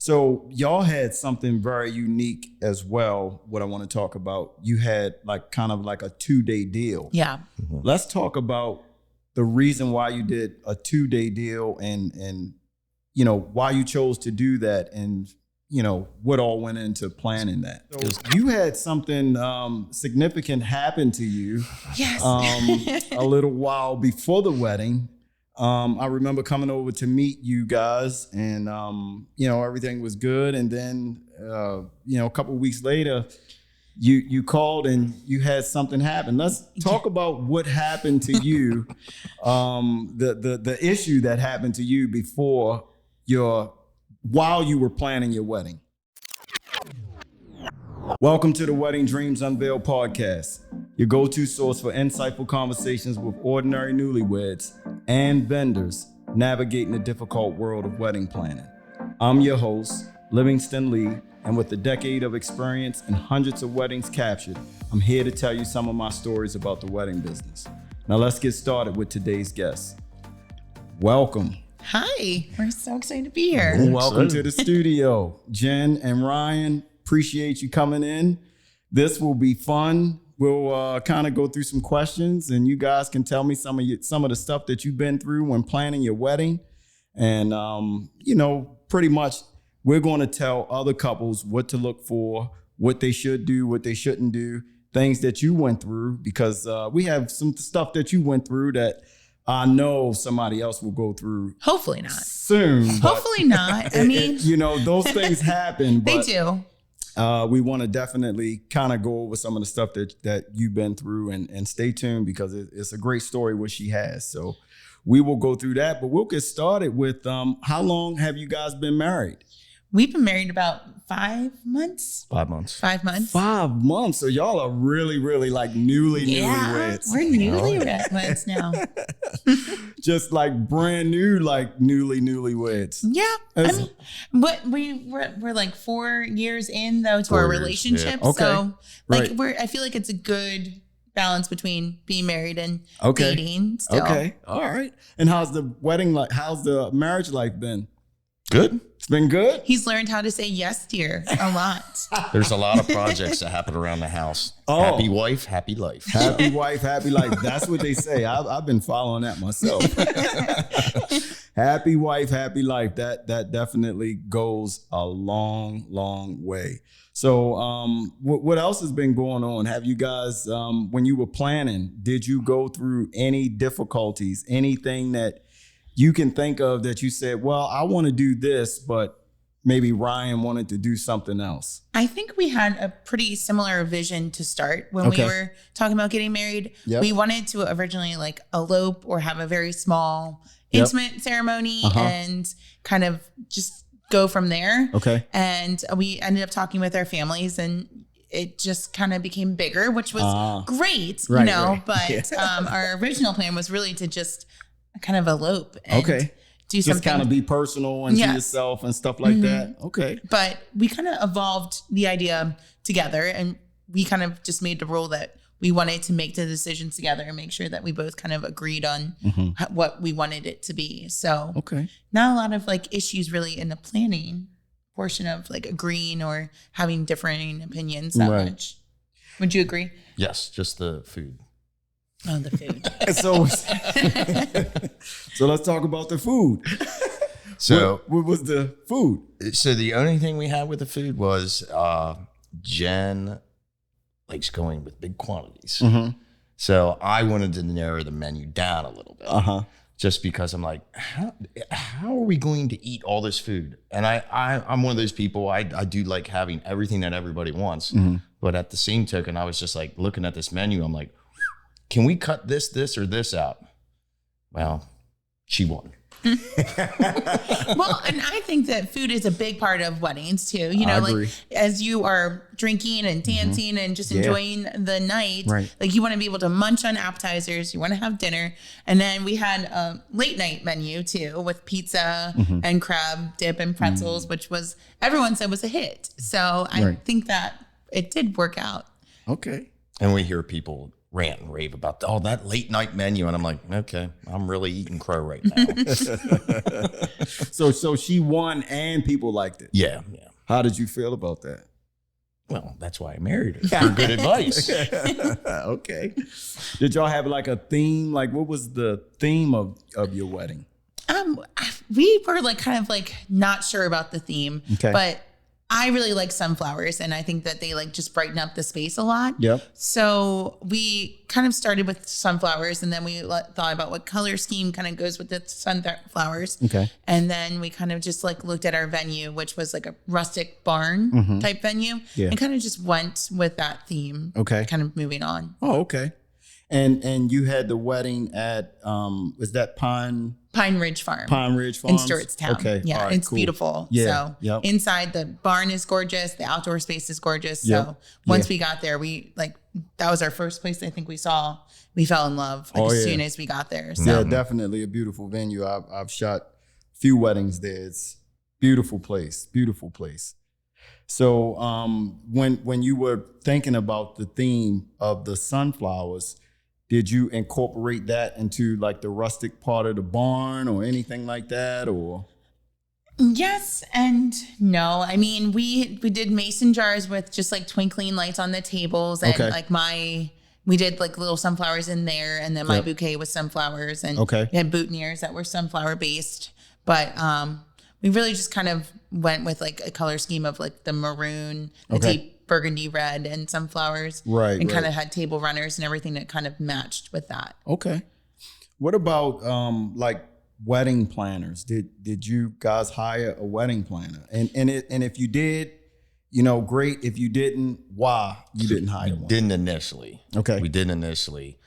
So y'all had something very unique as well. What I want to talk about, you had like kind of like a 2-day deal. Yeah. Mm-hmm. Let's talk about the reason why you did a 2-day deal and you know, why you chose to do that and, you know, what all went into planning that. So you had something significant happen to you. Yes. A little while before the wedding. I remember coming over to meet you guys and, you know, everything was good. And then, you know, a couple of weeks later, you called and you had something happen. Let's talk about what happened to you, the issue that happened to you while you were planning your wedding. Welcome to the Wedding Dreams Unveiled podcast, your go-to source for insightful conversations with ordinary newlyweds and vendors navigating the difficult world of wedding planning. I'm your host, Livingston Lee, and with a decade of experience and hundreds of weddings captured, I'm here to tell you some of my stories about the wedding business. Now let's get started with today's guest. Welcome. Hi, we're so excited to be here. Welcome to the studio. Jen and Ryan, appreciate you coming in. This will be fun. We'll kind of go through some questions and you guys can tell me some of the stuff that you've been through when planning your wedding. And, you know, pretty much we're going to tell other couples what to look for, what they should do, what they shouldn't do, things that you went through, because we have some stuff that you went through that I know somebody else will go through. Hopefully not. Soon. Hopefully not. I mean, you know, those things happen. They but, do. We want to definitely kind of go over some of the stuff that you've been through and stay tuned because it's a great story what she has. So we will go through that, but we'll get started with how long have you guys been married? We've been married about 5 months. 5 months. 5 months. 5 months. So y'all are really, really like newlyweds. We're newlyweds now. Just like brand new, like newlyweds. Yeah. I mean, but we're like 4 years in though to our relationship. Yeah. Okay. So like right. I feel like it's a good balance between being married and okay. dating still. Okay. All right. And how's the wedding like? How's the marriage life been? Good. It's been good. He's learned how to say yes, dear, a lot. There's a lot of projects that happen around the house. Oh. Happy wife, happy life. Happy wife, happy life. That's what they say. I've been following that myself. Happy wife, happy life. That definitely goes a long, long way. So what else has been going on? Have you guys, when you were planning, did you go through any difficulties, anything that you can think of that you said, well, I want to do this, but maybe Ryan wanted to do something else? I think we had a pretty similar vision to start when we were talking about getting married. Yep. We wanted to originally like elope or have a very small, intimate ceremony and kind of just go from there. Okay. And we ended up talking with our families and it just kind of became bigger, which was great, right, you know, right. but our original plan was really to just kind of elope and do something. Just kind of be personal and to yourself and stuff like that. Okay. But we kind of evolved the idea together and we kind of just made the rule that we wanted to make the decisions together and make sure that we both kind of agreed on what we wanted it to be. So not a lot of like issues really in the planning portion of like agreeing or having differing opinions that much. Would you agree? Yes, just the food. Oh, the food. So let's talk about the food. So what was the food? So the only thing we had with the food was Jen likes going with big quantities. So I wanted to narrow the menu down a little bit. Just because I'm like, how are we going to eat all this food? And I'm one of those people, I do like having everything that everybody wants. But at the same token, I was just like looking at this menu. I'm like, can we cut this, or this out? Well, she won. Well, and I think that food is a big part of weddings too. You know, like as you are drinking and dancing and just enjoying the night, like you want to be able to munch on appetizers, you want to have dinner. And then we had a late night menu too with pizza and crab dip and pretzels, which was, everyone said was a hit. So I think that it did work out. Okay. And we hear people rant and rave about that late night menu. And I'm like, okay, I'm really eating crow right now. So she won and people liked it. Yeah. How did you feel about that? Well, that's why I married her, for good advice. Okay. Did y'all have like a theme? Like, what was the theme of your wedding? We were like kind of like not sure about the theme, Okay. but I really like sunflowers, and I think that they like just brighten up the space a lot. Yep. So we kind of started with sunflowers, and then we thought about what color scheme kind of goes with the sunflowers. Okay. And then we kind of just like looked at our venue, which was like a rustic barn type venue, Yeah. and kind of just went with that theme. Okay. Kind of moving on. Oh, okay. And you had the wedding at was that Pine Ridge Farm. Farms In Stewartstown. Okay. Yeah, All right, it's cool. beautiful. Yeah. So Yep. inside the barn is gorgeous. The outdoor space is gorgeous. Yep. So once we got there, that was our first place I think we saw. We fell in love as soon as we got there. So Yeah, definitely a beautiful venue. I've shot a few weddings there. It's beautiful place. Beautiful place. So when you were thinking about the theme of the sunflowers, did you incorporate that into like the rustic part of the barn or anything like that, or? yes and no. I mean, we did mason jars with just like twinkling lights on the tables, and we did like little sunflowers in there, and then my bouquet was sunflowers, and we had boutonnieres that were sunflower based. But we really just kind of went with like a color scheme of like the maroon, the deep burgundy red, and sunflowers. Right. And kind of had table runners and everything that kind of matched with that. Okay. What about like wedding planners? Did you guys hire a wedding planner? And if you did, great. If you didn't, why you didn't hire one? Didn't initially. Okay. We didn't initially.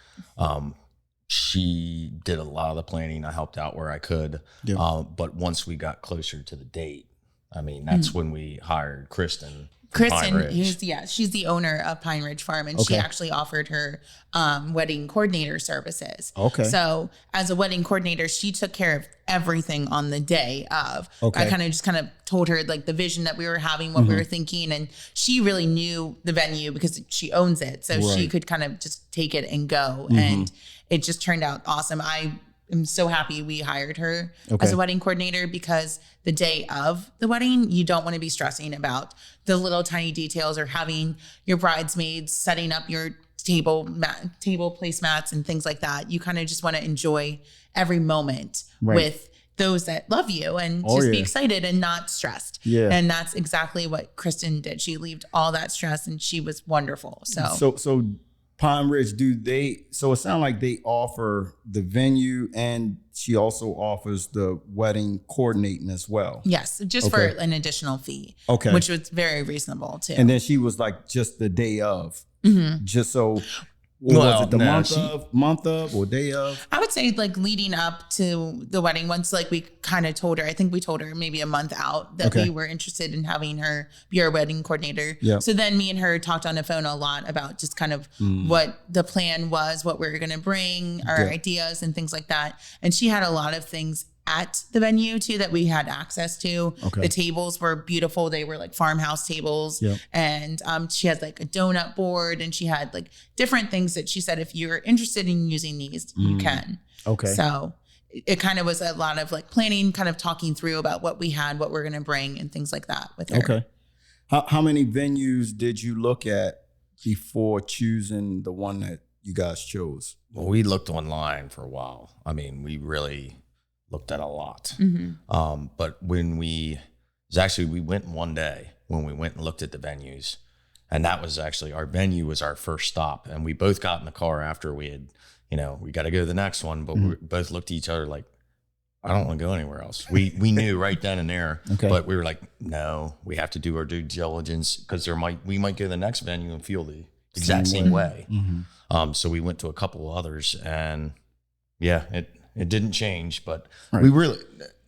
She did a lot of the planning. I helped out where I could. Yeah. But once we got closer to the date, I mean, that's when we hired Kristen. Kristen, she's the owner of Pine Ridge Farm, and she actually offered her wedding coordinator services. Okay. So as a wedding coordinator, she took care of everything on the day of. Okay. I kind of told her like the vision that we were having, what we were thinking, and she really knew the venue because she owns it. So she could kind of just take it and go, and it just turned out awesome. I'm so happy we hired her as a wedding coordinator, because the day of the wedding, you don't want to be stressing about the little tiny details or having your bridesmaids setting up your table placemats and things like that. You kind of just want to enjoy every moment with those that love you and just be excited and not stressed. Yeah. And that's exactly what Kristen did. She relieved all that stress, and she was wonderful. So Pine Ridge, so it sounds like they offer the venue, and she also offers the wedding coordinating as well. Yes, just for an additional fee. Okay. Which was very reasonable too. And then she was like just the day of. Just so Well, was it the no, month of or day of? I would say like leading up to the wedding, once like we kind of told her, I think we told her maybe a month out that we were interested in having her be our wedding coordinator. Yeah. So then me and her talked on the phone a lot about just kind of what the plan was, what we were going to bring, our ideas and things like that. And she had a lot of things at the venue too that we had access to. Okay. The tables were beautiful. They were like farmhouse tables. Yep. And she had like a donut board, and she had like different things that she said, if you're interested in using these, you can. Okay. So it kind of was a lot of like planning, kind of talking through about what we had, what we're going to bring, and things like that with her. Okay. How many venues did you look at before choosing the one that you guys chose? Well, we looked online for a while. I mean, we really looked at a lot. But when we went one day when we went and looked at the venues, and that was actually our venue was our first stop. And we both got in the car after we had, we got to go to the next one, but we both looked at each other like, I don't want to go anywhere else. We knew right then and there, but we were like, no, we have to do our due diligence, because we might go to the next venue and feel the exact same way. So we went to a couple others, and it didn't change, but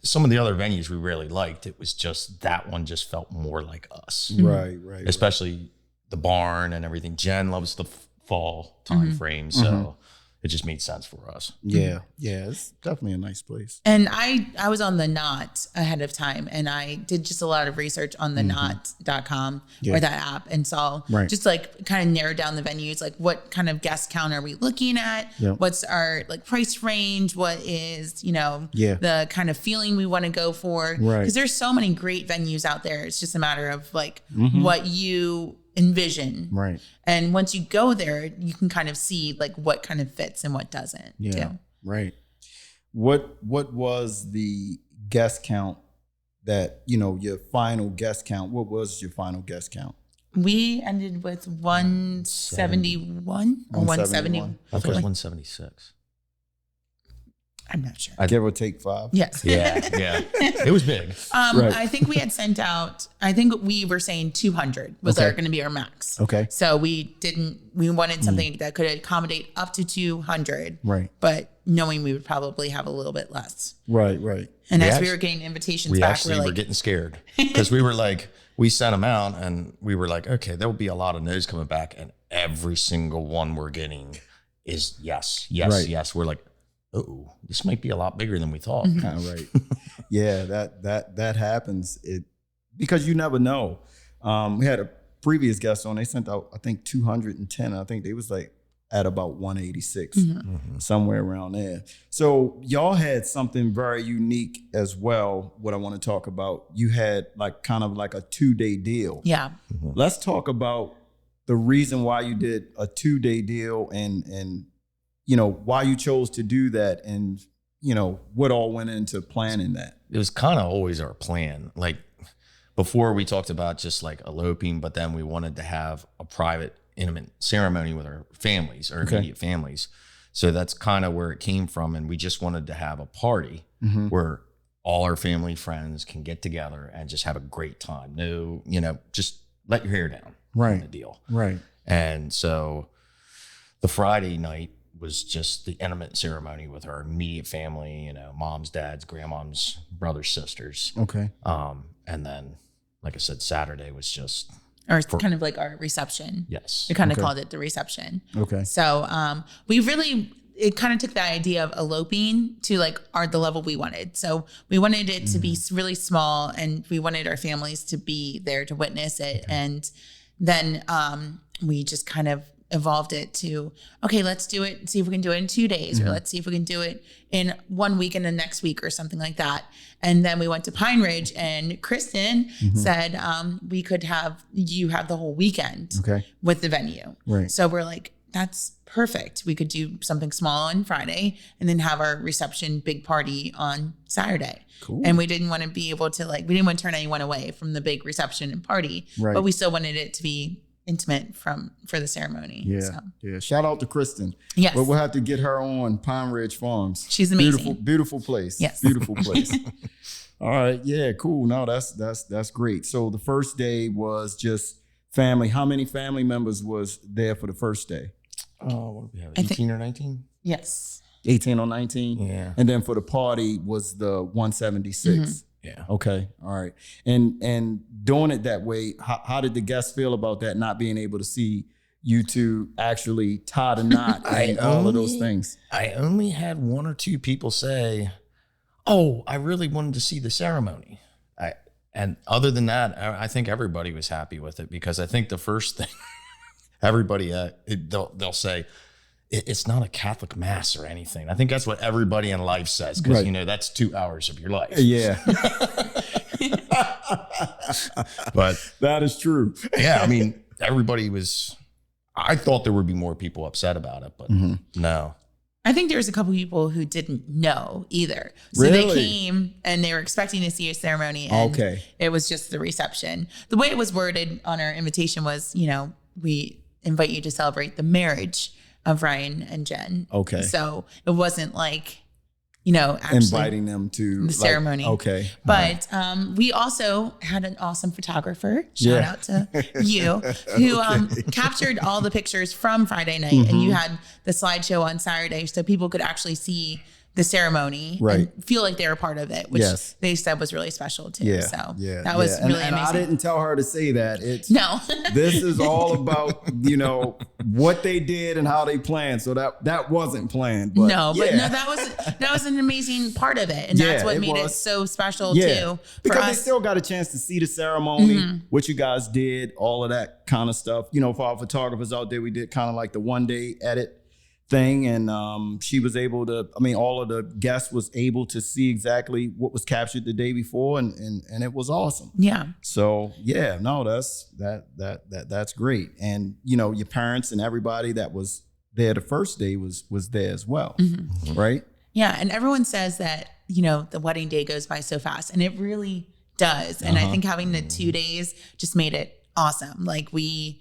some of the other venues we really liked. It was just that one just felt more like us. Right. Especially the barn and everything. Jen loves the fall time frame. So, it just made sense for us. Yeah. Yeah. It's definitely a nice place. And I was on the Knot ahead of time, and I did just a lot of research on the knot.com or that app, and saw just like kind of narrow down the venues, like what kind of guest count are we looking at? What's our like price range? What is, the kind of feeling we want to go for? Because there's so many great venues out there. It's just a matter of like what you envision. Right. And once you go there, you can kind of see like what kind of fits and what doesn't. Yeah. Too. Right. What was the guest count that, your final guest count? What was your final guest count? We ended with 171 or 170. I thought it was 176. I'm not sure. Give or take 5. Yes. Yeah. It was big. I think we had sent out, I think we were saying 200 was going to be our max. Okay. So we wanted something that could accommodate up to 200. Right. But knowing we would probably have a little bit less. Right. And as we were getting invitations we back, actually were getting scared because we were like, we sent them out and we were like, okay, there will be a lot of no's coming back. And every single one we're getting is yes. We're like, oh, this might be a lot bigger than we thought. Right. Yeah, that happens. Because you never know. We had a previous guest on, they sent out, I think 210. I think they was like at about 186, somewhere around there. So y'all had something very unique as well. What I want to talk about, you had like kind of like a 2-day deal. Yeah. Let's talk about the reason why you did a 2-day deal and why you chose to do that and, what all went into planning that. It was kind of always our plan. Like before we talked about just like eloping, but then we wanted to have a private, intimate ceremony with our families, our immediate families. So that's kind of where it came from. And we just wanted to have a party where all our family friends can get together and just have a great time. No, just let your hair down. Right. Kind of deal. Right. And so the Friday night was just the intimate ceremony with our immediate family, moms, dads, grandmoms, brothers, sisters. Okay. And then, like I said, Saturday was just... Or kind of like our reception. Yes. We kind of called it the reception. Okay. So it kind of took the idea of eloping to like the level we wanted. So we wanted it to be really small, and we wanted our families to be there to witness it. Okay. And then we just kind of evolved it to, okay, let's do it and see if we can do it in 2 days, or let's see if we can do it in 1 week and the next week or something like that. And then we went to Pine Ridge, and Kristen said, we could have the whole weekend with the venue. Right. So we're like, that's perfect. We could do something small on Friday and then have our reception big party on Saturday. Cool. And we didn't want to be able to we didn't want to turn anyone away from the big reception and party, but we still wanted it to be intimate for the ceremony. Yeah. So. Yeah. Shout out to Kristen. Yes. But we'll have to get her on Pine Ridge Farms. She's amazing. Beautiful place. Yes. Beautiful place. All right. Yeah, cool. No, that's great. So the first day was just family. How many family members was there for the first day? What do we have? 18 or 19? Yes. 18 or 19? Yeah. And then for the party was the 176. Yeah. Okay. All right. And doing it that way, how did the guests feel about that, not being able to see you two actually tie the knot and all of those things? I only had 1 or 2 people say, oh, I really wanted to see the ceremony. And other than that, I think everybody was happy with it, because I think the first thing everybody, they'll say, it's not a Catholic mass or anything. I think that's what everybody in life says, because, that's 2 hours of your life. Yeah. But that is true. Yeah. I mean, I thought there would be more people upset about it, but no. I think there was a couple people who didn't know either. So really? They came and they were expecting to see a ceremony, and it was just the reception. The way it was worded on our invitation was, we invite you to celebrate the marriage of Ryan and Jen. Okay. So it wasn't like, actually inviting them to the ceremony. Okay. But we also had an awesome photographer, shout out to you, who captured all the pictures from Friday night. And you had the slideshow on Saturday, so people could actually see the ceremony and feel like they were part of it, which they said was really special too. Yeah. So that was really and amazing. I didn't tell her to say that. No. This is all about, what they did and how they planned. So that wasn't planned. But that was an amazing part of it. And that's what made it so special too. Because they still got a chance to see the ceremony, what you guys did, all of that kind of stuff. You know, for our photographers out there, we did kind of like the 1-day edit thing. And she was able to, all of the guests was able to see exactly what was captured the day before. And it was awesome. Yeah. So that's great. And, you know, your parents and everybody that was there the first day was there as well. Right. Yeah. And everyone says that, you know, the wedding day goes by so fast, and it really does. And I think having the 2 days just made it awesome. Like the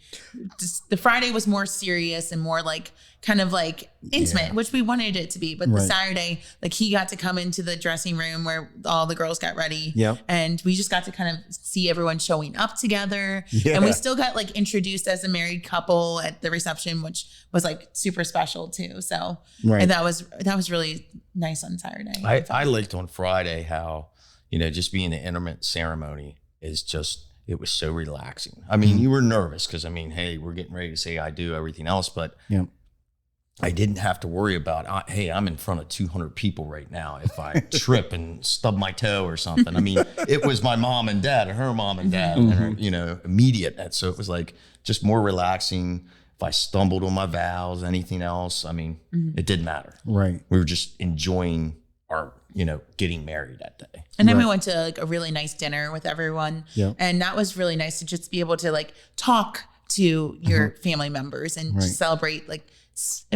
Friday was more serious and more like kind of like intimate, which we wanted it to be. But the Saturday, like he got to come into the dressing room where all the girls got ready. And we just got to kind of see everyone showing up together. And we still got like introduced as a married couple at the reception, which was like super special too. So and that was really nice on Saturday. I liked on Friday how, you know, just being an intimate ceremony is just, it was so relaxing. I mean, you were nervous because, hey, we're getting ready to say I do everything else, but I didn't have to worry about, hey, I'm in front of 200 people right now. If I trip and stub my toe or something, it was my mom and dad, and her mom and dad, and her, you know, immediate. And so it was like just more relaxing. If I stumbled on my vows, anything else, it didn't matter. Right. We were just enjoying our, you know, getting married that day. And then we went to like a really nice dinner with everyone. And that was really nice to just be able to like talk to your family members and just celebrate like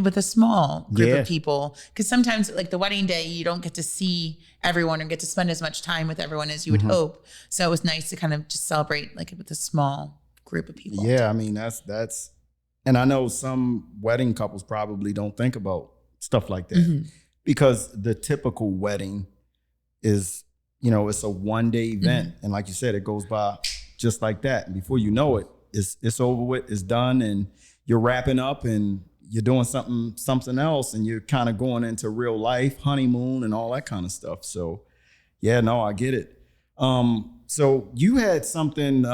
with a small group of people. Because sometimes like the wedding day, you don't get to see everyone or get to spend as much time with everyone as you would hope. So it was nice to kind of just celebrate like with a small group of people. Yeah. That's, and I know some wedding couples probably don't think about stuff like that because the typical wedding is, you know, it's a 1-day event. And like you said, it goes by just like that. And before you know it, it's over with, it's done, and you're wrapping up and you're doing something else, and you're kind of going into real life, honeymoon and all that kind of stuff. So yeah, no, I get it. So you had something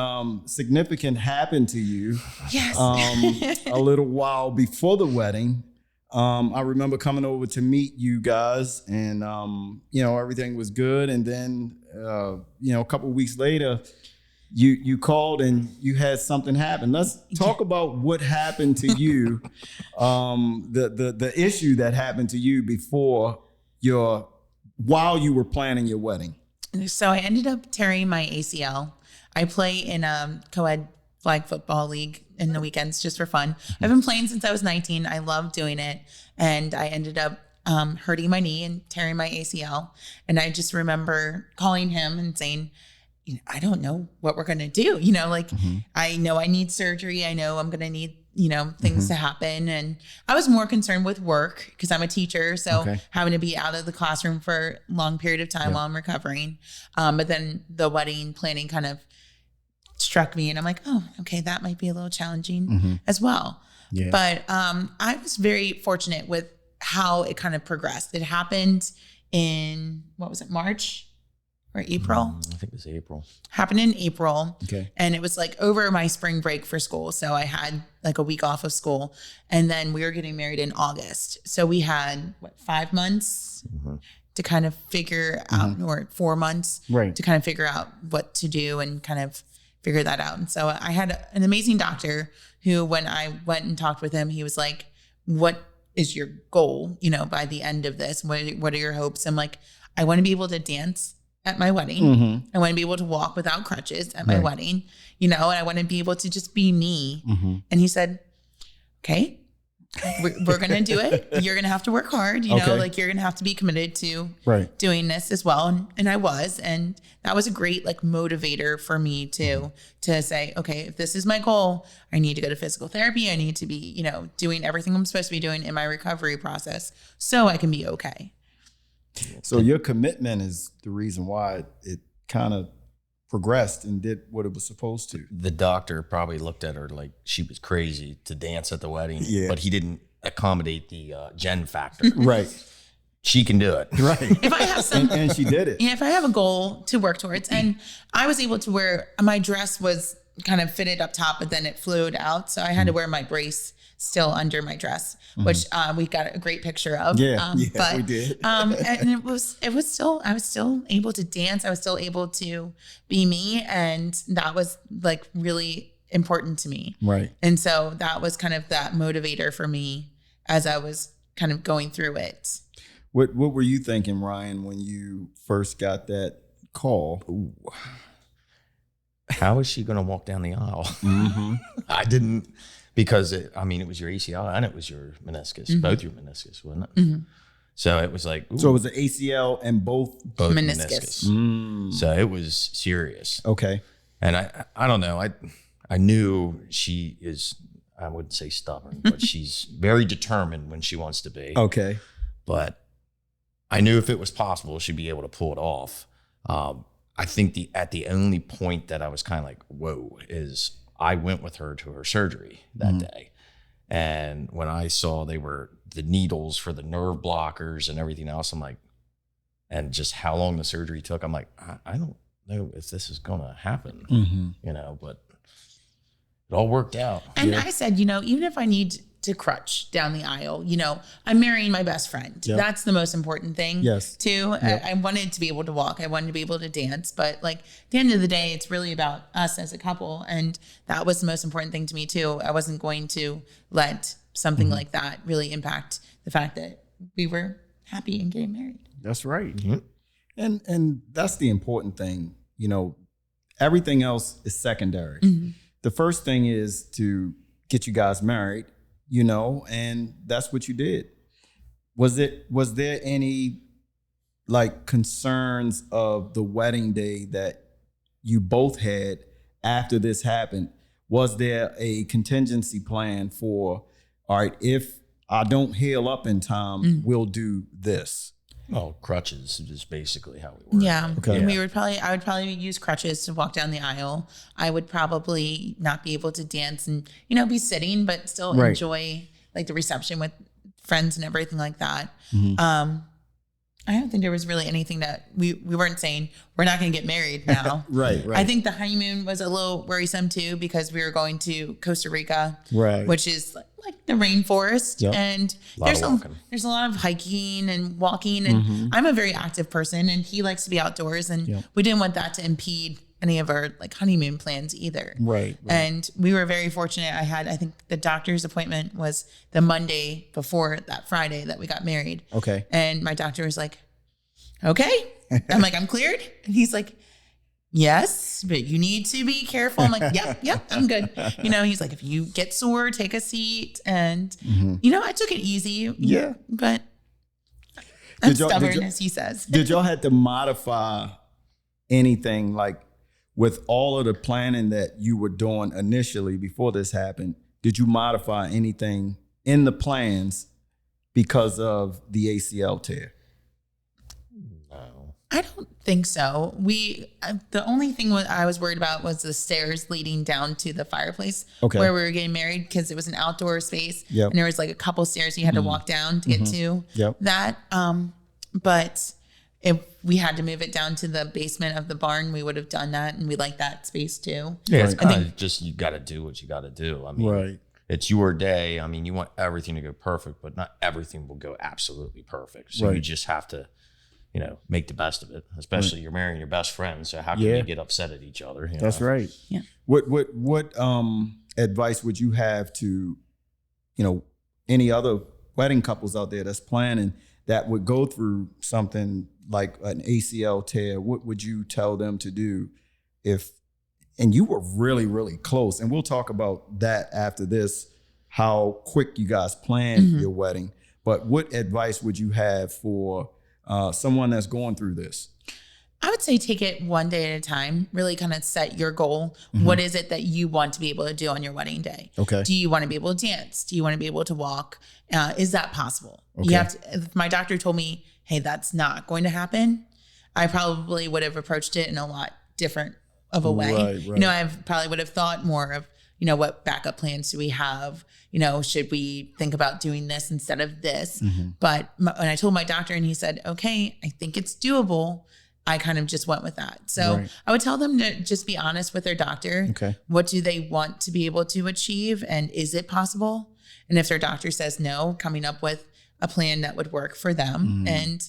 significant happen to you a little while before the wedding. I remember coming over to meet you guys, and you know, everything was good. And then you know, a couple of weeks later, you called and you had something happen. Let's talk about what happened to you, the issue that happened to you while you were planning your wedding. So I ended up tearing my ACL. I play in a co-ed flag football league in the weekends just for fun. I've been playing since I was 19. I love doing it. And I ended up hurting my knee and tearing my ACL. And I just remember calling him and saying, I don't know what we're going to do. You know, like I know I need surgery. I know I'm going to need, you know, things to happen. And I was more concerned with work because I'm a teacher. So having to be out of the classroom for a long period of time while I'm recovering. But then the wedding planning kind of struck me, and I'm like, oh, okay, that might be a little challenging as well. Yeah. But I was very fortunate with how it kind of progressed. It happened in, what was it, March? Or April? I think it was April. Happened in April. Okay. And it was like over my spring break for school. So I had like a week off of school. And then we were getting married in August. So we had, 5 months to kind of figure out, or 4 months to kind of figure out what to do and kind of figure that out. And so I had an amazing doctor who, when I went and talked with him, he was like, what is your goal, you know, by the end of this? What are your hopes? I'm like, I want to be able to dance at my wedding. I want to be able to walk without crutches at my wedding, you know, and I want to be able to just be me. And he said, okay, we're going to do it. You're going to have to work hard, you know, like you're going to have to be committed to doing this as well. And I was, and that was a great like motivator for me to say, okay, if this is my goal, I need to go to physical therapy. I need to be, you know, doing everything I'm supposed to be doing in my recovery process so I can be okay. So your commitment is the reason why it kind of progressed and did what it was supposed to. The doctor probably looked at her like she was crazy to dance at the wedding, but he didn't accommodate the Jen factor. She can do it. If I have something, and she did it. Yeah, if I have a goal to work towards, and I was able to wear, my dress was kind of fitted up top, but then it flowed out. So I had to wear my brace still under my dress, which we got a great picture of. But we did. And it was still, I was still able to dance. I was still able to be me. And that was like really important to me. Right. And so that was kind of that motivator for me as I was kind of going through it. What were you thinking, Ryan, when you first got that call? Ooh. How is she going to walk down the aisle? I didn't, because it was your ACL and it was your meniscus, both your meniscus, wasn't it? So it was like, ooh, so it was an ACL and both meniscus. So it was serious. Okay. And I don't know. I knew she is, I wouldn't say stubborn, but she's very determined when she wants to be. Okay. But I knew if it was possible, she'd be able to pull it off. I think the only point that I was kind of like, whoa, is I went with her to her surgery that day. And when I saw they were the needles for the nerve blockers and everything else, I'm like, and just how long the surgery took, I'm like, I don't know if this is going to happen, but it all worked out. And I said, even if I need to crutch down the aisle, I'm marrying my best friend. Yep. That's the most important thing too. Yep. I wanted to be able to walk. I wanted to be able to dance, but like at the end of the day, it's really about us as a couple. And that was the most important thing to me too. I wasn't going to let something like that really impact the fact that we were happy and getting married. That's right. And that's the important thing. Everything else is secondary. The first thing is to get you guys married, and that's what you did. Was there any like concerns of the wedding day that you both had after this happened? Was there a contingency plan for, all right, if I don't heal up in time, we'll do this? Well, crutches is basically how we work. Yeah. Okay. And I would probably use crutches to walk down the aisle. I would probably not be able to dance and, be sitting, but still enjoy like the reception with friends and everything like that. I don't think there was really anything that we weren't saying, we're not going to get married now. Right. I think the honeymoon was a little worrisome too, because we were going to Costa Rica, which is like the rainforest. Yep. And there's a lot of hiking and walking. And I'm a very active person and he likes to be outdoors. And we didn't want that to impede any of our like honeymoon plans either. Right. And we were very fortunate. I think the doctor's appointment was the Monday before that Friday that we got married. Okay. And my doctor was like, okay. I'm like, I'm cleared. And he's like, yes, but you need to be careful. I'm like, yep, I'm good. He's like, if you get sore, take a seat. And, I took it easy. Yeah. But I'm stubborn, as he says. Did y'all have to modify anything like with all of the planning that you were doing initially before this happened? Did you modify anything in the plans because of the ACL tear? No. I don't think so. The only thing I was worried about was the stairs leading down to the fireplace where we were getting married, because it was an outdoor space. Yep. And there was like a couple stairs you had to walk down to get to that. But if we had to move it down to the basement of the barn, we would have done that. And we like that space too. Yeah, it's kind of just, you got to do what you got to do. I mean, it's your day. I mean, you want everything to go perfect, but not everything will go absolutely perfect. So you just have to, make the best of it, especially you're marrying your best friend. So how can you get upset at each other? That's right. Yeah. What advice would you have to, any other wedding couples out there that's planning that would go through something like an ACL tear? What would you tell them to do and you were really, really close, and we'll talk about that after this, how quick you guys planned your wedding, but what advice would you have for someone that's going through this? I would say take it one day at a time, really kind of set your goal. What is it that you want to be able to do on your wedding day? Okay. Do you want to be able to dance? Do you want to be able to walk? Is that possible? Okay. You have to, if my doctor told me, hey, that's not going to happen, I probably would have approached it in a lot different of a way. Right. I probably would have thought more of, what backup plans do we have? Should we think about doing this instead of this? But when I told my doctor and he said, okay, I think it's doable, I kind of just went with that. So I would tell them to just be honest with their doctor. Okay. What do they want to be able to achieve? And is it possible? And if their doctor says no, coming up with a plan that would work for them, and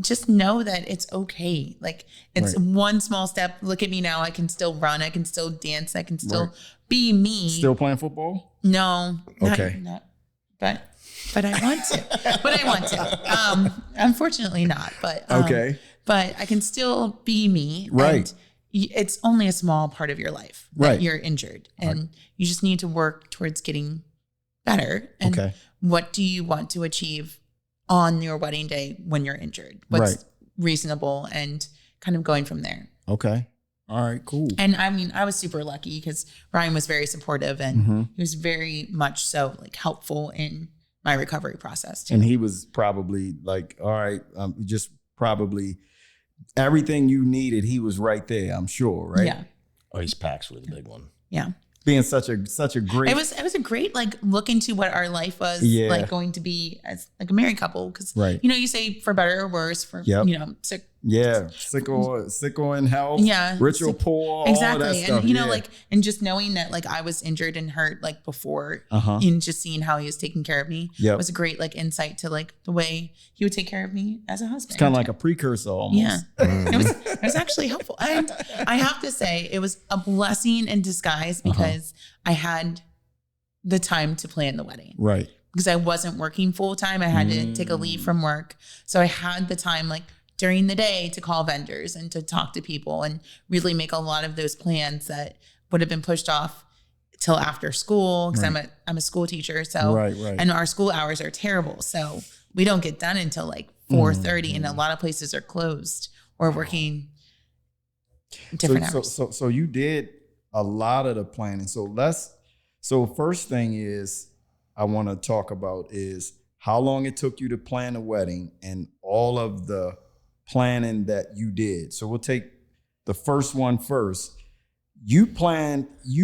just know that it's okay. Like it's one small step. Look at me now. I can still run. I can still dance. I can still be me. Still playing football? No. Okay. But I want to. But I want to. Unfortunately not. But But I can still be me. Right. And it's only a small part of your life that you're injured, and you just need to work towards getting better. And what do you want to achieve on your wedding day when you're injured? What's reasonable, and kind of going from there. Okay. All right, cool. And I mean, I was super lucky because Ryan was very supportive, and he was very much so like helpful in my recovery process too. And he was probably like, all right, just probably everything you needed. He was right there, I'm sure. Right. Yeah. Oh, he's Pax was a big one. Yeah. Being such a great. It was a great like look into what our life was like going to be as like a married couple, because you know, you say for better or worse, for you know, sick. Yeah, sick or in health. Yeah, rich or poor. Exactly, all that stuff. And you know, like, and just knowing that like I was injured and hurt like before, and just seeing how he was taking care of me was a great like insight to like the way he would take care of me as a husband. It's kind of like a precursor almost. Yeah, it was actually helpful, and I have to say it was a blessing in disguise because I had the time to plan the wedding. Right. Because I wasn't working full time. I had to take a leave from work. So I had the time like during the day to call vendors and to talk to people and really make a lot of those plans that would have been pushed off till after school, because I'm a school teacher. So and our school hours are terrible. So we don't get done until like 4:30 and a lot of places are closed or working different hours. So you did a lot of the planning. So first thing is I want to talk about is how long it took you to plan a wedding and all of the planning that you did. So we'll take the first one first. You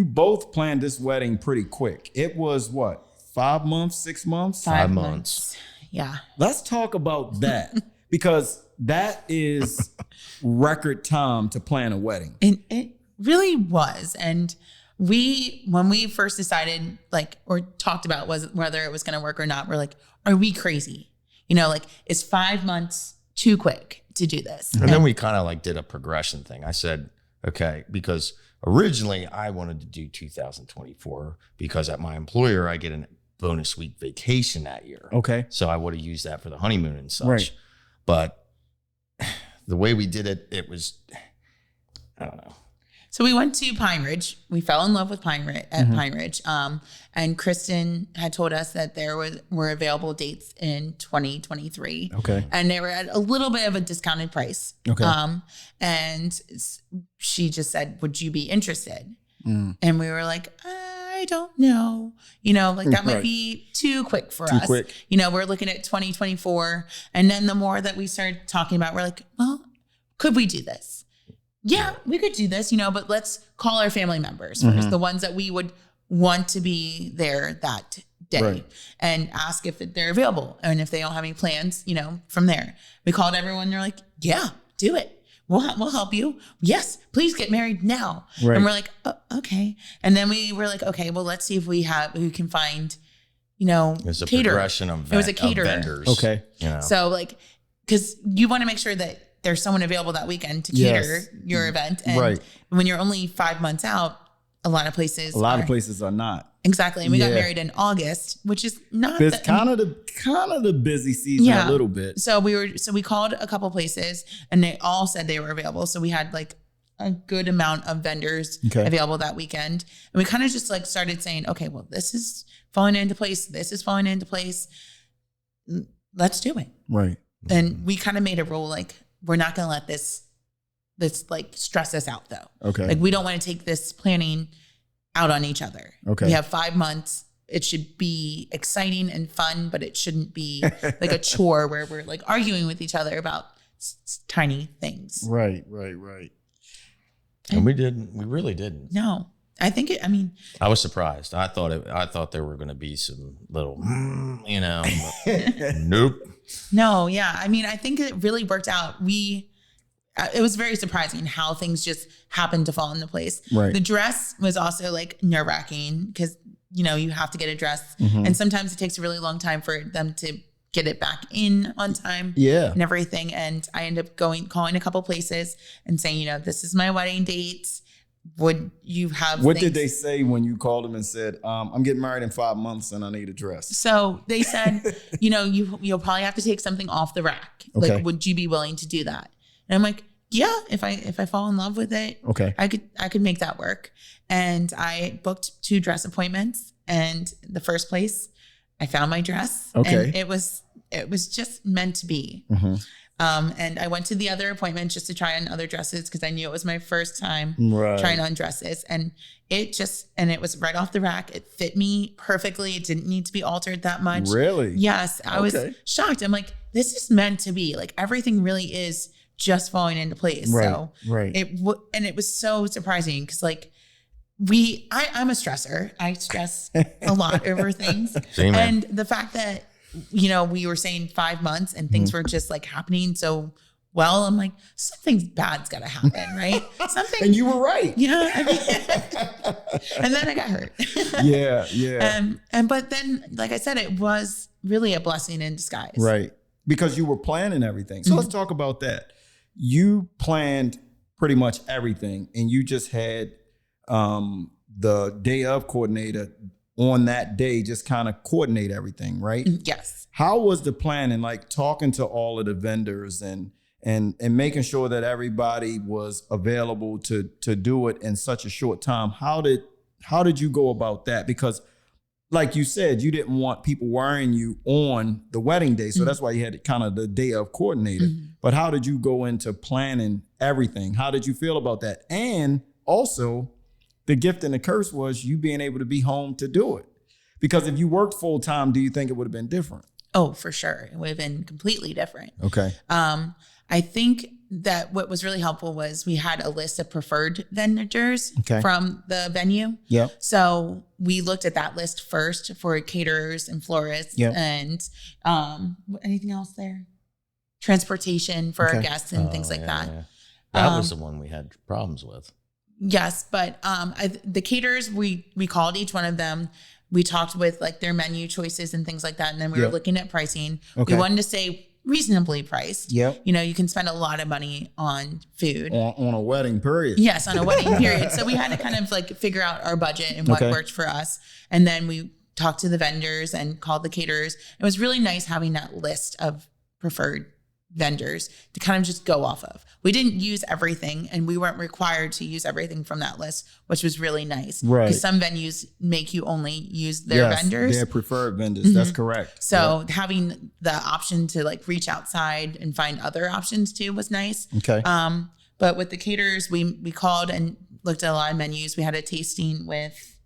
both planned this wedding pretty quick. It was what, 5 months, 6 months? 5 months. Yeah. Let's talk about that because that is record time to plan a wedding. And it really was. And when we first decided like, or talked about whether it was going to work or not, we're like, are we crazy? You know, like is 5 months too quick to do this? And then we kind of like did a progression thing. I said, okay, because originally I wanted to do 2024 because at my employer, I get a bonus week vacation that year. Okay. So I would have used that for the honeymoon and such. Right. But the way we did it, it was, I don't know. So we went to Pine Ridge. We fell in love with Pine Ridge. And Kristen had told us that there were available dates in 2023. Okay. And they were at a little bit of a discounted price. Okay. And she just said, would you be interested? And we were like, I don't know. You know, like that might be too quick for us. Quick. You know, we're looking at 2024. And then the more that we started talking about, we're like, well, could we do this? Yeah, we could do this, you know, but let's call our family members first, the ones that we would want to be there that day and ask if they're available. And if they don't have any plans, you know, from there. We called everyone. They're like, yeah, do it. We'll help you. Yes, please get married now. Right. And we're like, oh, okay. And then we were like, okay, well, let's see if we can find, you know, there's a progression of vendors. Okay. You know. So like, because you want to make sure that there's someone available that weekend to cater your event. And when you're only 5 months out, a lot of places are not. Exactly. And we got married in August, which is not it's kind of the busy season a little bit. So we called a couple places and they all said they were available. So we had like a good amount of vendors available that weekend. And we kind of just like started saying, okay, well, this is falling into place. This is falling into place. Let's do it. Right. And we kind of made a rule like, we're not going to let this like stress us out though. Okay. Like we don't want to take this planning out on each other. Okay. We have 5 months. It should be exciting and fun, but it shouldn't be like a chore where we're like arguing with each other about tiny things. Right. And we really didn't. No, I think I was surprised. I thought there were going to be some little, you know, nope. No, yeah. I mean, I think it really worked out. It was very surprising how things just happened to fall into place. Right. The dress was also like nerve-wracking because you have to get a dress. And sometimes it takes a really long time for them to get it back in on time and everything. And I end up calling a couple places and saying, this is my wedding date. Would you have What did they say when you called them and said, I'm getting married in 5 months and I need a dress? So they said, you'll probably have to take something off the rack. Okay. Like, would you be willing to do that? And I'm like, yeah, if I fall in love with it, okay, I could make that work. And I booked 2 dress appointments, and the first place I found my dress. Okay. And it was just meant to be. And I went to the other appointment just to try on other dresses because I knew it was my first time trying on dresses. And it was right off the rack. It fit me perfectly. It didn't need to be altered that much. Really? Yes. I was shocked. I'm like, this is meant to be. Like, everything really is just falling into place. Right. So it was so surprising because, like, I'm a stressor. I stress a lot over things. Same, and the fact that, we were saying 5 months and things were just like happening so well, I'm like, something bad's got to happen, right? Something. And you were right. Yeah. And then I got hurt. Yeah. But then, like I said, it was really a blessing in disguise. Right. Because you were planning everything. So let's talk about that. You planned pretty much everything, and you just had the day of coordinator on that day just kind of coordinate everything, right? Yes. How was the planning, like talking to all of the vendors and making sure that everybody was available to do it in such a short time? How did you go about that? Because like you said, you didn't want people worrying you on the wedding day. So that's why you had kind of the day of coordinator. But how did you go into planning everything? How did you feel about that? And also, the gift and the curse was you being able to be home to do it. Because if you worked full time, do you think it would have been different? Oh, for sure. It would have been completely different. Okay. I think that what was really helpful was we had a list of preferred vendors from the venue. Yep. So we looked at that list first for caterers and florists and anything else there? Transportation for our guests and things like that. Yeah. That was the one we had problems with. Yes, but the caterers, we called each one of them. We talked with like their menu choices and things like that. And then we were looking at pricing. Okay. We wanted to stay reasonably priced. Yep. You can spend a lot of money on food. On a wedding period. Yes, on a wedding period. So we had to kind of like figure out our budget and what worked for us. And then we talked to the vendors and called the caterers. It was really nice having that list of preferred vendors to kind of just go off of. We didn't use everything, and we weren't required to use everything from that list, which was really nice. Right. Because some venues make you only use their vendors. Their preferred vendors. That's correct. So having the option to like reach outside and find other options too was nice. Okay. But with the caterers, we called and looked at a lot of menus. We had a tasting with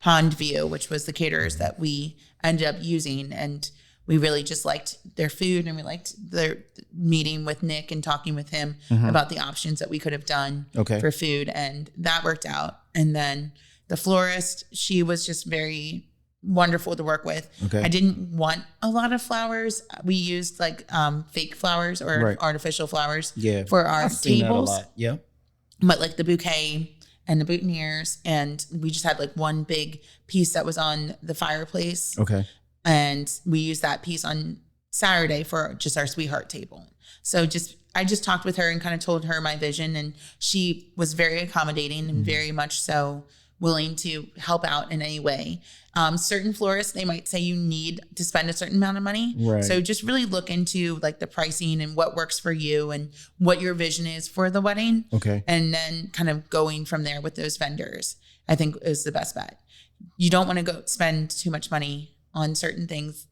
Pond View, which was the caterers that we ended up using, and we really just liked their food, and we liked their meeting with Nick and talking with him about the options that we could have done for food. And that worked out. And then the florist, she was just very wonderful to work with. Okay. I didn't want a lot of flowers. We used like fake flowers or artificial flowers for our tables. Yeah. But like the bouquet and the boutonnieres, and we just had like one big piece that was on the fireplace. Okay. And we used that piece on Saturday for just our sweetheart table. So I just talked with her and kind of told her my vision, and she was very accommodating and very much so willing to help out in any way. Certain florists, they might say you need to spend a certain amount of money. Right. So just really look into like the pricing and what works for you and what your vision is for the wedding. Okay. And then kind of going from there with those vendors, I think is the best bet. You don't want to go spend too much money on certain things,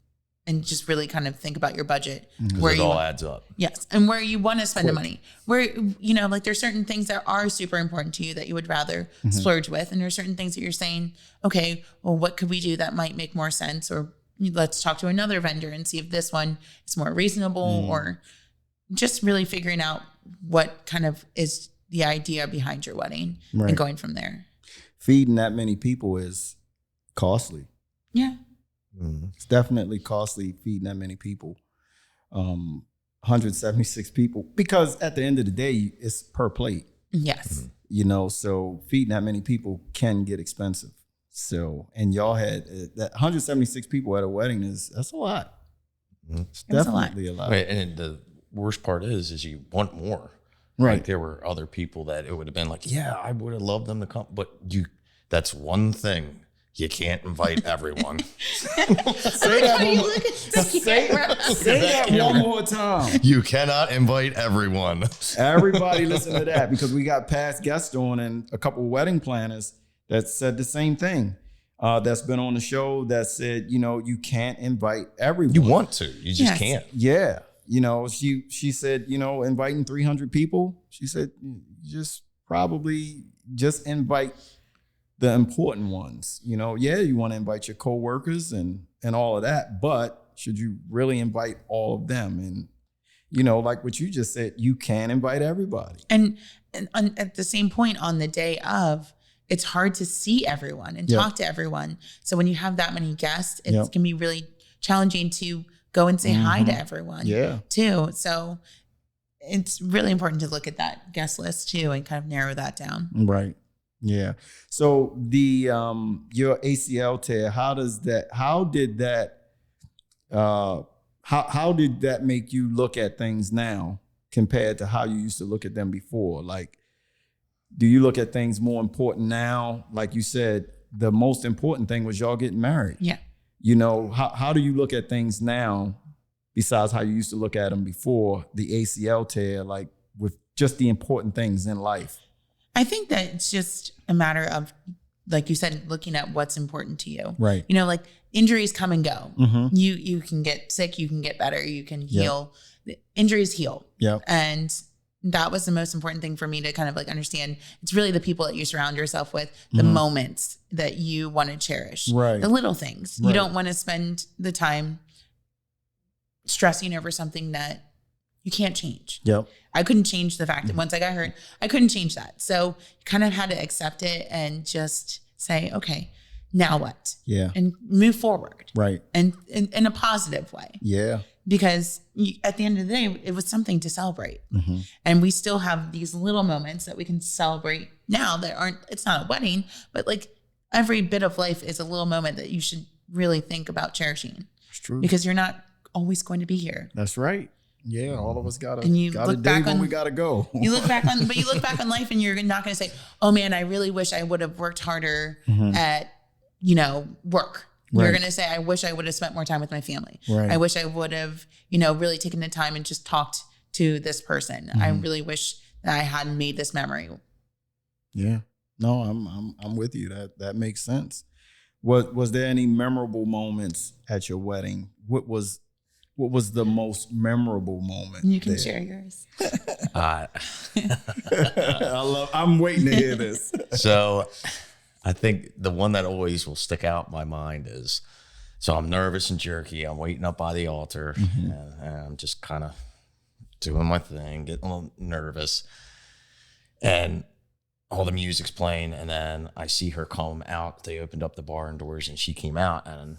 and just really kind of think about your budget. Where it all adds up. Yes. And where you want to spend the money. Where, like there's certain things that are super important to you that you would rather splurge with. And there's certain things that you're saying, okay, well, what could we do that might make more sense? Or let's talk to another vendor and see if this one is more reasonable, or just really figuring out what kind of is the idea behind your wedding and going from there. Feeding that many people is costly. Yeah. It's definitely costly feeding that many people, 176 people, because at the end of the day, it's per plate. Yes. So feeding that many people can get expensive. So, and y'all had that 176 people at a wedding that's a lot. It's definitely a lot. Right, and the worst part is you want more. Right. Like there were other people that it would have been like, yeah, I would have loved them to come, but that's one thing. You can't invite everyone. Say that one more time. You cannot invite everyone. Everybody listen to that, because we got past guests on and a couple of wedding planners that said the same thing. That's been on the show that said, you can't invite everyone. You want to, you just can't. Yeah. She said, inviting 300 people, she said, just probably just invite the important ones. You want to invite your coworkers and all of that, but should you really invite all of them? And, like what you just said, you can invite everybody. And at the same point, on the day of, it's hard to see everyone and talk to everyone. So when you have that many guests, it can be really challenging to go and say hi to everyone too. So it's really important to look at that guest list too and kind of narrow that down. Right. Yeah. So the your ACL tear, how did that make you look at things now compared to how you used to look at them before? Like, do you look at things more important now? Like you said, the most important thing was y'all getting married. Yeah. How do you look at things now besides how you used to look at them before the ACL tear, like with just the important things in life? I think that it's just a matter of, like you said, looking at what's important to you. Right. Like injuries come and go. Mm-hmm. You can get sick, you can get better, you can heal. Yep. Injuries heal. Yeah. And that was the most important thing for me to kind of like understand. It's really the people that you surround yourself with, the moments that you want to cherish. Right. The little things. Right. You don't want to spend the time stressing over something that you can't change. Yep. I couldn't change the fact that once I got hurt, I couldn't change that. So you kind of had to accept it and just say, okay, now what? Yeah. And move forward. Right. And in a positive way. Yeah. Because at the end of the day, it was something to celebrate. Mm-hmm. And we still have these little moments that we can celebrate now that it's not a wedding, but like every bit of life is a little moment that you should really think about cherishing. It's true. Because you're not always going to be here. That's right. Yeah, all of us gotta look back when we gotta go. You look back on life and you're not gonna say, oh man, I really wish I would have worked harder at, work. Right. You're gonna say, I wish I would have spent more time with my family. Right. I wish I would have, really taken the time and just talked to this person. I really wish that I hadn't made this memory. Yeah. No, I'm with you. That makes sense. Was there any memorable moments at your wedding? What was the most memorable moment? You can share yours. I'm waiting to hear this. So I think the one that always will stick out in my mind is, so I'm nervous and jerky. I'm waiting up by the altar and I'm just kind of doing my thing, getting a little nervous. And all the music's playing. And then I see her come out. They opened up the barn doors and she came out and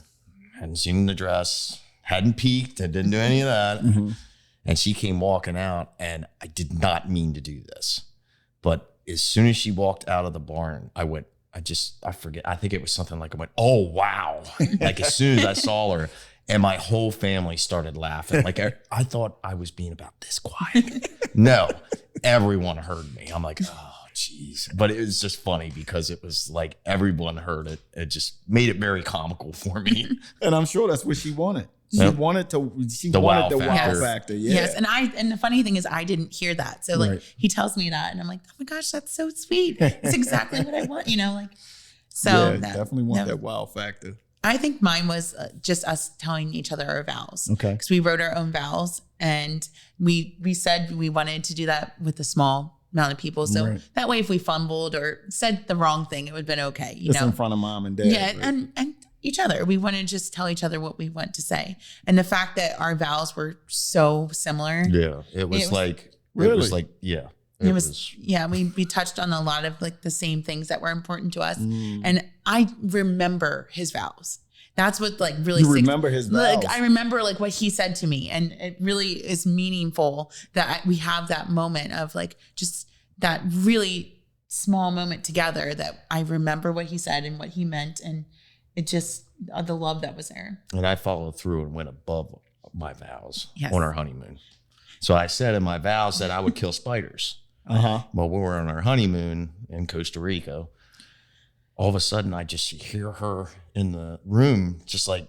hadn't seen the dress. Hadn't peeked and didn't do any of that. And she came walking out and I did not mean to do this. But as soon as she walked out of the barn, I forget. I think it was something like, I went, oh, wow. Like as soon as I saw her and my whole family started laughing. Like I thought I was being about this quiet. No, everyone heard me. I'm like, oh, jeez. But it was just funny because it was like everyone heard it. It just made it very comical for me. And I'm sure that's what she wanted. She wanted the wow factor. Yeah. Yes. And the funny thing is I didn't hear that. So like he tells me that and I'm like, oh my gosh, that's so sweet. It's exactly what I want, so yeah, definitely want that wow factor. I think mine was just us telling each other our vows. Okay. Because we wrote our own vows and we said we wanted to do that with a small amount of people. So that way, if we fumbled or said the wrong thing, it would have been okay. Just in front of mom and dad. Yeah. Right? And each other. We want to just tell each other what we want to say. And the fact that our vows were so similar. Yeah. It was like, we touched on a lot of like the same things that were important to us. And I remember his vows. That's what like really remember his vows. Like I remember like what he said to me. And it really is meaningful that we have that moment of like just that really small moment together that I remember what he said and what he meant. And it just, the love that was there. And I followed through and went above my vows Yes. on our honeymoon. So I said in my vows that I would kill spiders. Well, we were on our honeymoon in Costa Rica. All of a sudden, I just hear her in the room just like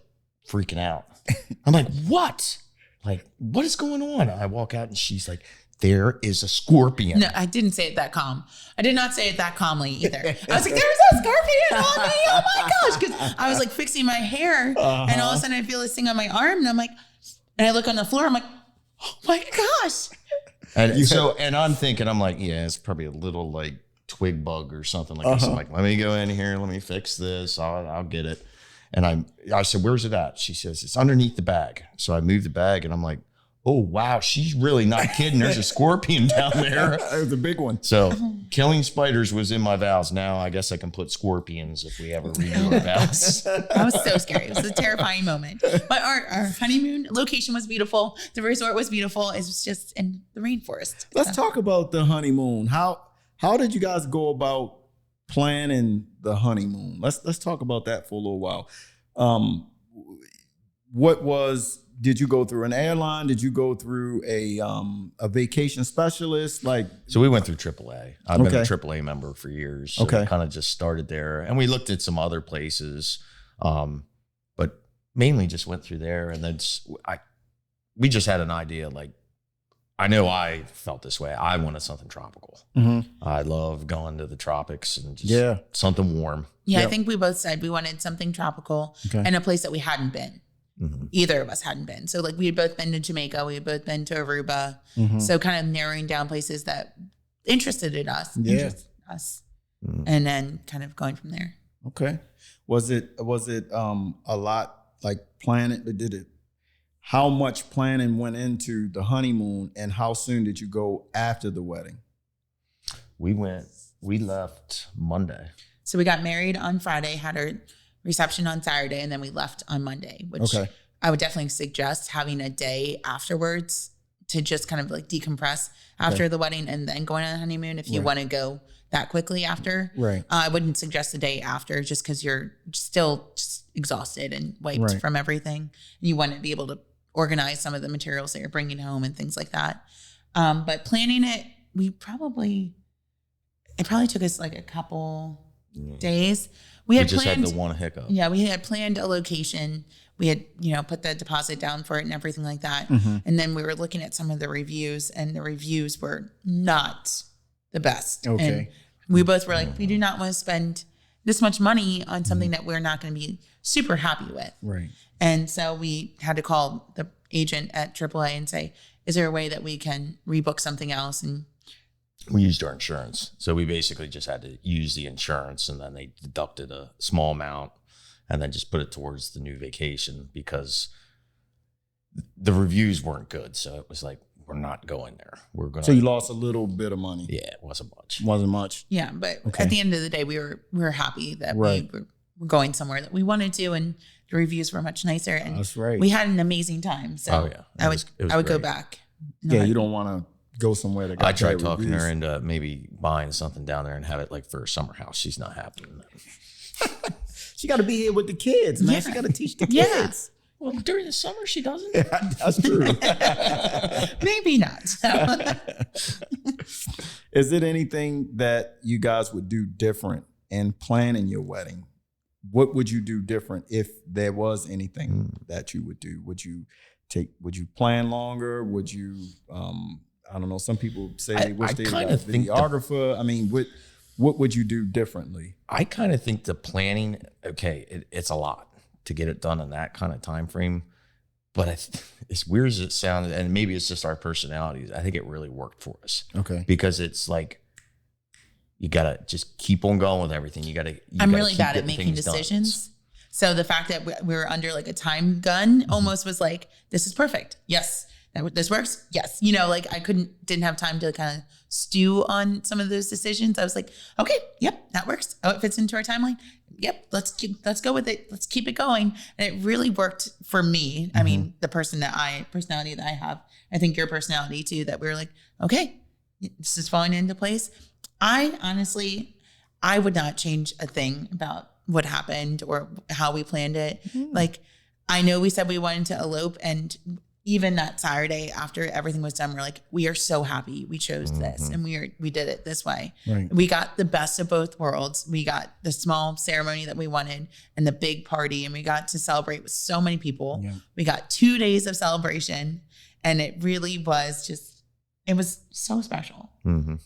freaking out. I'm like, what? Like, what is going on? I walk out and she's like, there is a scorpion. No, I didn't say it that calm. I did not say it that calmly either. I was like, there's a scorpion on me. Oh my gosh. Because I was like fixing my hair. And all of a sudden I feel this thing on my arm. And I'm like, and I look on the floor. I'm like, oh my gosh. And I'm thinking, I'm like, yeah, it's probably a little like twig bug or something like this. I'm like, let me go in here. Let me fix this. I'll get it. And I said, where's it at? She says, it's underneath the bag. So I moved the bag and I'm like, oh, wow, she's really not kidding. There's a scorpion down there. It was a big one. So killing spiders was in my vows. Now I guess I can put scorpions if we ever renew our vows. That was so scary. It was a terrifying moment. But our honeymoon location was beautiful. The resort was beautiful. It was just in the rainforest. Let's talk about the honeymoon. How did you guys go about planning the honeymoon? Let's talk about that for a little while. Did you go through an airline? Did you go through a vacation specialist? So we went through AAA. I've been a AAA member for years. So we kind of just started there, and we looked at some other places, but mainly just went through there. And then we just had an idea. Like, I know I felt this way. I wanted something tropical. I love going to the tropics and just something warm. Yeah, I think we both said we wanted something tropical and a place that we hadn't been. Either of us hadn't been. So like we had both been to Jamaica, we had both been to Aruba. So kind of narrowing down places that interested us, and then kind of going from there. Okay. Was it a lot like planning? How much planning went into the honeymoon, and how soon did you go after the wedding? We left Monday. So we got married on Friday, had our reception on Saturday, and then we left on Monday, which I would definitely suggest having a day afterwards to just kind of like decompress after the wedding and then going on the honeymoon if you want to go that quickly after. I wouldn't suggest the day after just because you're still just exhausted and wiped from everything. And you want to be able to organize some of the materials that you're bringing home and things like that. But planning it, it probably took us like a couple days. We just had the one hiccup. Yeah, we had planned a location. We had, put the deposit down for it and everything like that. And then we were looking at some of the reviews, and the reviews were not the best. And we both were like, we do not want to spend this much money on something that we're not going to be super happy with. And so we had to call the agent at AAA and say, is there a way that we can rebook something else? And we used our insurance. So we basically just had to use the insurance, and then they deducted a small amount and then just put it towards the new vacation because the reviews weren't good. So it was like, we're not going there. So you lost a little bit of money. Yeah, it wasn't much. Wasn't much. Yeah, but at the end of the day, we were happy that we were going somewhere that we wanted to, and the reviews were much nicer. And that's right. We had an amazing time. So I would go back. Yeah, you don't want to go somewhere that got I tried talking her into maybe buying something down there and have it like for a summer house. She's not happy with that. She got to be here with the kids, man. She got to teach the kids. Well, during the summer, she doesn't. Yeah, that's true. Maybe not. Is it anything that you guys would do different in planning your wedding? What would you do different if there was anything that you would do? Would you plan longer? Would you, I don't know, some people say they wish they had a videographer. I mean, what would you do differently? I kind of think the planning, it's a lot to get it done in that kind of time frame. But as weird as it sounds, and maybe it's just our personalities, I think it really worked for us. Because it's like, you got to just keep on going with everything. I'm really bad at making decisions. So the fact that we were under like a time gun almost was like, this is perfect. Yes. This works. Yes. I didn't have time to kind of stew on some of those decisions. I was like, okay, yep, that works. Oh, it fits into our timeline. Yep. Let's go with it. Let's keep it going. And it really worked for me. I mean, the personality that I have, I think your personality too, that we were like, okay, this is falling into place. I would not change a thing about what happened or how we planned it. Like, I know we said we wanted to elope, and even that Saturday after everything was done, we're like, we are so happy we chose this and we did it this way. Right. We got the best of both worlds. We got the small ceremony that we wanted and the big party, and we got to celebrate with so many people. Yeah. We got 2 days of celebration, and it really was it was so special. Mm-hmm.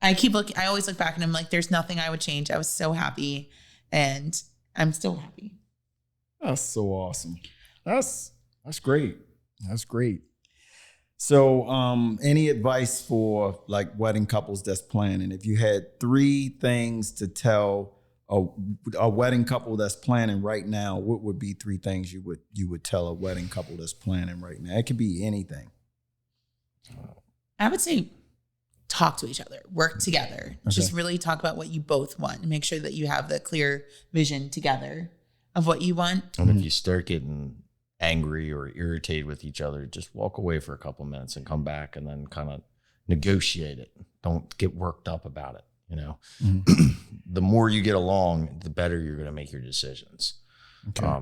I always look back and I'm like, there's nothing I would change. I was so happy, and I'm still happy. That's so awesome. That's great. That's great. So, any advice for like wedding couples that's planning? If you had 3 things to tell a wedding couple that's planning right now, what would be 3 things you would tell a wedding couple that's planning right now? It could be anything. I would say talk to each other, work together, just really talk about what you both want, and make sure that you have the clear vision together of what you want. And if you start getting angry or irritated with each other, just walk away for a couple of minutes and come back and then kind of negotiate it. Don't get worked up about it. You know, the more you get along, the better you're going to make your decisions. Okay.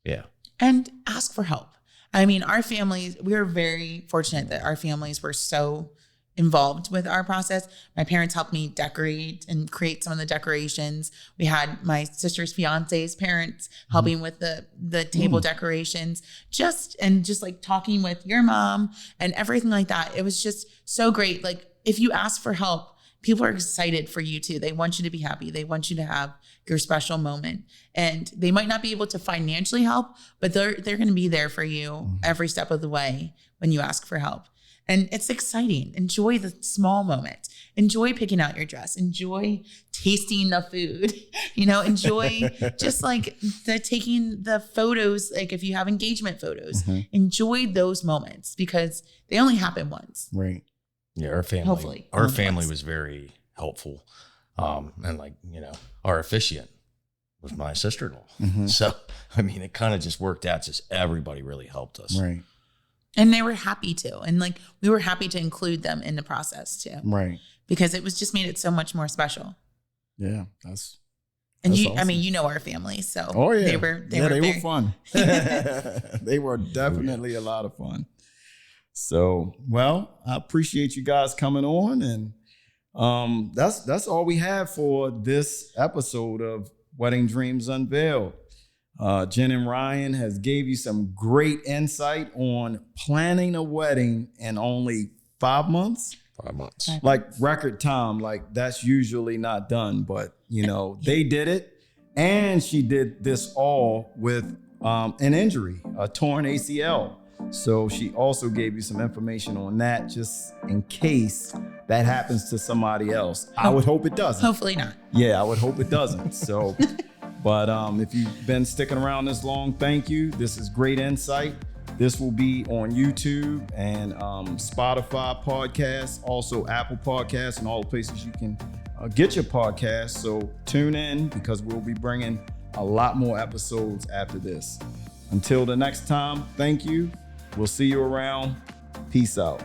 Yeah. And ask for help. I mean, our families, we were very fortunate that our families were so involved with our process. My parents helped me decorate and create some of the decorations. We had my sister's fiance's parents helping with the table decorations, just like talking with your mom and everything like that. It was just so great. Like, if you ask for help, people are excited for you too. They want you to be happy. They want you to have your special moment, and they might not be able to financially help, but they're going to be there for you every step of the way when you ask for help. And it's exciting. Enjoy the small moments. Enjoy picking out your dress. Enjoy tasting the food. Enjoy just like taking the photos. Like, if you have engagement photos, enjoy those moments, because they only happen once. Right. Yeah, our family was very helpful. And our officiant was my sister-in-law. So, I mean, it kind of just worked out. Just everybody really helped us. Right. And they were happy to. And we were happy to include them in the process too. Right. Because it was just made it so much more special. Yeah. That's awesome. I mean, our family. So they were fun. They were definitely a lot of fun. So, well, I appreciate you guys coming on, and that's all we have for this episode of Wedding Dreams Unveiled. Jen and Ryan has gave you some great insight on planning a wedding in only 5 months. 5 months. Like record time, like that's usually not done, but they did it. And she did this all with an injury, a torn ACL. So she also gave you some information on that, just in case that happens to somebody else. I would hope it doesn't. Hopefully not. Yeah, I would hope it doesn't. So, but if you've been sticking around this long, thank you. This is great insight. This will be on YouTube and Spotify podcasts, also Apple Podcasts, and all the places you can get your podcasts. So tune in, because we'll be bringing a lot more episodes after this. Until the next time, thank you. We'll see you around. Peace out.